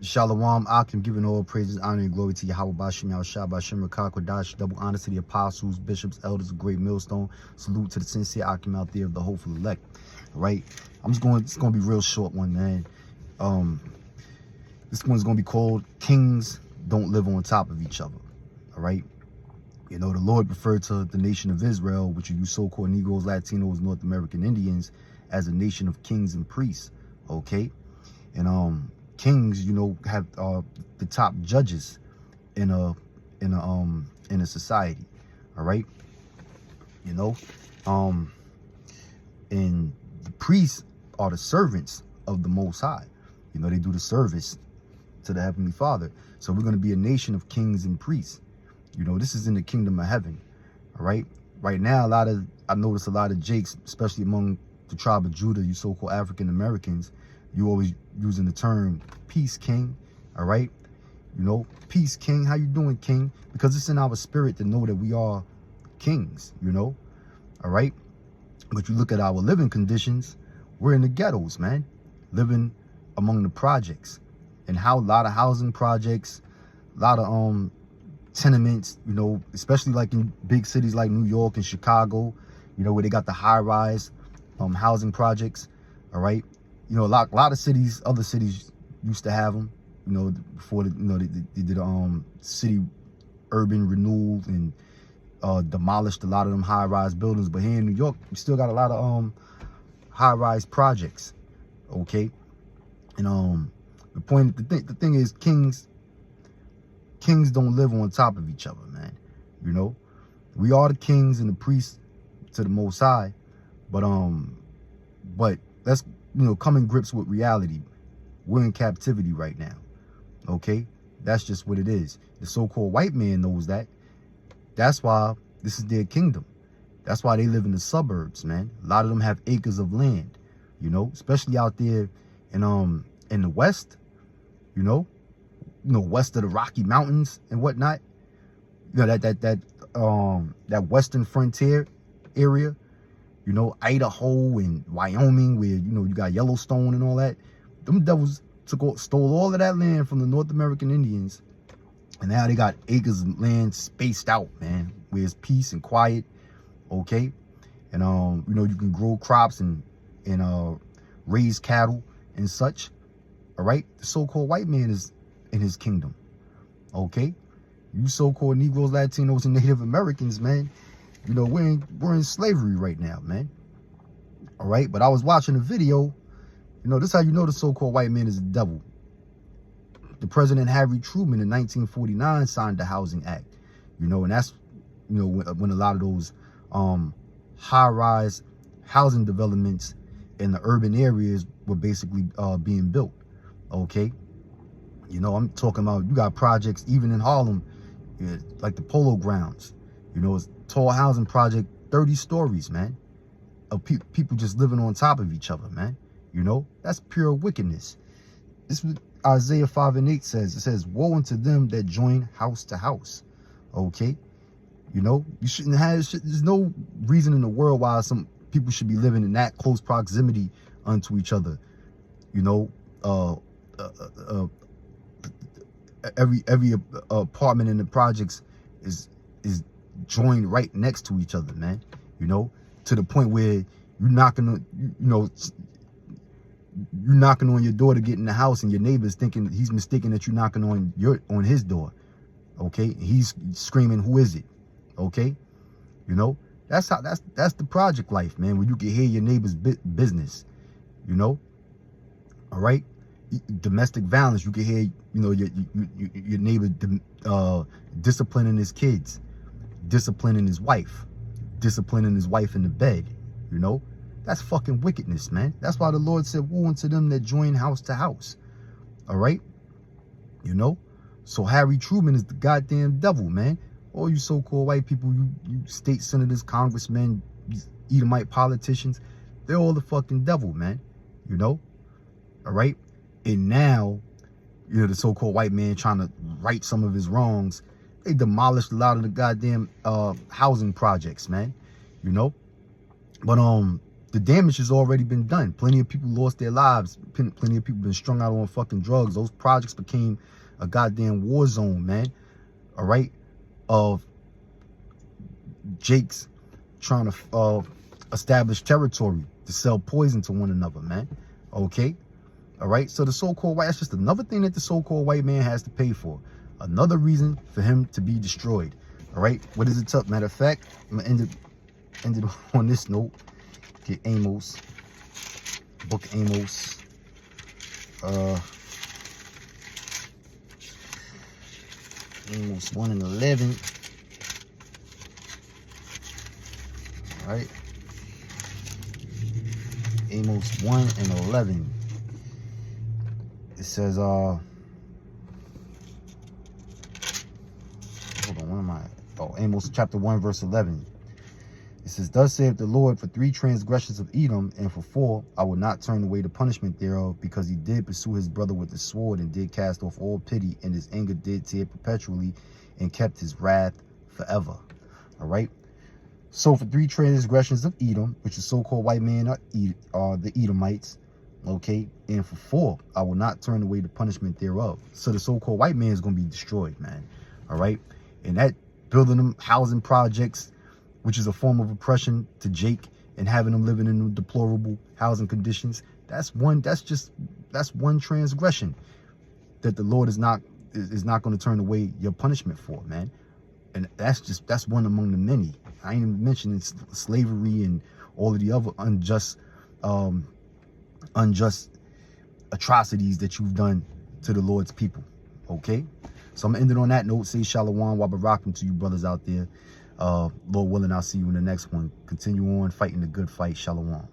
Shalom, Akim, giving all praises, honor, and glory to Yahweh Bashim, Yahushua Bashim, Rakah, Kodash, double honor to the apostles, bishops, elders, a great millstone. Salute to the sincere Akim out there of the hopeful elect. All right, it's gonna be a real short one, man. This one's gonna be called "Kings Don't Live on Top of Each Other." All right, you know the Lord referred to the nation of Israel, which are you so-called Negroes, Latinos, North American Indians, as a nation of kings and priests. Okay, and kings, you know, have the top judges in a society. All right, you know, and the priests are the servants of the Most High. You know, they do the service to the Heavenly Father. So we're going to be a nation of kings and priests. You know, this is in the kingdom of heaven. All right, right now I notice a lot of jakes, especially among the tribe of Judah, you so-called African Americans, you always using the term peace king. All right, you know, peace king, how you doing, king? Because it's in our spirit to know that we are kings, you know. All right, but you look at our living conditions, we're in the ghettos, man, living among the projects, and how a lot of housing projects, a lot of tenements, you know, especially like in big cities like New York and Chicago, you know, where they got the high-rise housing projects. All right, you know, a lot of cities, other cities used to have them, you know, before they did city urban renewal and demolished a lot of them high-rise buildings. But here in New York, we still got a lot of high-rise projects. Okay, and the thing is, kings don't live on top of each other, man. You know, we are the kings and the priests to the Most High, but let's, you know, come in grips with reality. We're in captivity right now. Okay, that's just what it is. The so-called white man knows that. That's why this is their kingdom. That's why they live in the suburbs, man. A lot of them have acres of land, you know, especially out there in the West, you know, west of the Rocky Mountains and whatnot. You know, that western frontier area, you know, Idaho and Wyoming, where, you know, you got Yellowstone and all that. Them devils stole all of that land from the North American Indians, and now they got acres of land spaced out, man, where it's peace and quiet. Okay, and you know, you can grow crops and raise cattle and such. All right, the so-called white man is in his kingdom. Okay, you so-called Negroes, Latinos, and Native Americans, man, you know, we're in slavery right now, man. All right, but I was watching a video. You know, this is how you know the so-called white man is the devil. The President Harry Truman in 1949 signed the Housing Act. You know, and that's, you know, when a lot of those high-rise housing developments in the urban areas were basically being built. Okay, you know, I'm talking about, you got projects even in Harlem, like the Polo Grounds. You know, it's a tall housing project, 30 stories, man, of people just living on top of each other, man. You know, that's pure wickedness. This is what Isaiah 5:8 says. It says, "Woe unto them that join house to house." Okay, you know, you shouldn't have. There's no reason in the world why some people should be living in that close proximity unto each other. You know, every apartment in the projects is joined right next to each other, man. You know, to the point where you're knocking on, you're knocking on your door to get in the house, and your neighbor's thinking, he's mistaken that you're knocking on his door. Okay, he's screaming, "Who is it?" Okay, you know, that's the project life, man, where you can hear your neighbor's business. You know, all right, domestic violence, you can hear, you know, your neighbor disciplining his kids, disciplining his wife in the bed. You know, that's fucking wickedness, man. That's why the Lord said, "Woe unto them that join house to house." All right, you know, so Harry Truman is the goddamn devil, man. All you so-called white people, you state senators, congressmen, Edomite politicians, they're all the fucking devil, man. You know, all right. And now, you know, the so-called white man trying to right some of his wrongs, they demolished a lot of the goddamn housing projects, man. You know, but the damage has already been done. Plenty of people lost their lives. Plenty of people been strung out on fucking drugs. Those projects became a goddamn war zone, man. All right, of Jake's trying to establish territory to sell poison to one another, man. Okay, all right. So the so-called white, that's just another thing that the so-called white man has to pay for. Another reason for him to be destroyed. All right. What is it tough? Matter of fact, I'm gonna end it on this note. Get Amos, book Amos. Amos 1 and 11. All right. Amos 1 and 11. It says, hold on, where am I? Oh, Amos chapter 1, verse 11. It says, thus saith the Lord, for 3 transgressions of Edom, and for 4, I will not turn away the punishment thereof, because he did pursue his brother with the sword, and did cast off all pity, and his anger did tear perpetually, and kept his wrath forever. All right. So for 3 transgressions of Edom, which is so-called white man are the Edomites, okay, and for 4, I will not turn away the punishment thereof. So the so-called white man is going to be destroyed, man. All right. And that building them housing projects, which is a form of oppression to Jake, and having them living in deplorable housing conditions. That's one transgression that the Lord is not going to turn away your punishment for, man. And that's one among the many. I ain't even mentioning slavery and all of the other unjust atrocities that you've done to the Lord's people. Okay? So I'm gonna end it on that note. Say shalom, wa barakum to you brothers out there. Lord willing, I'll see you in the next one. Continue on fighting the good fight. Shalom.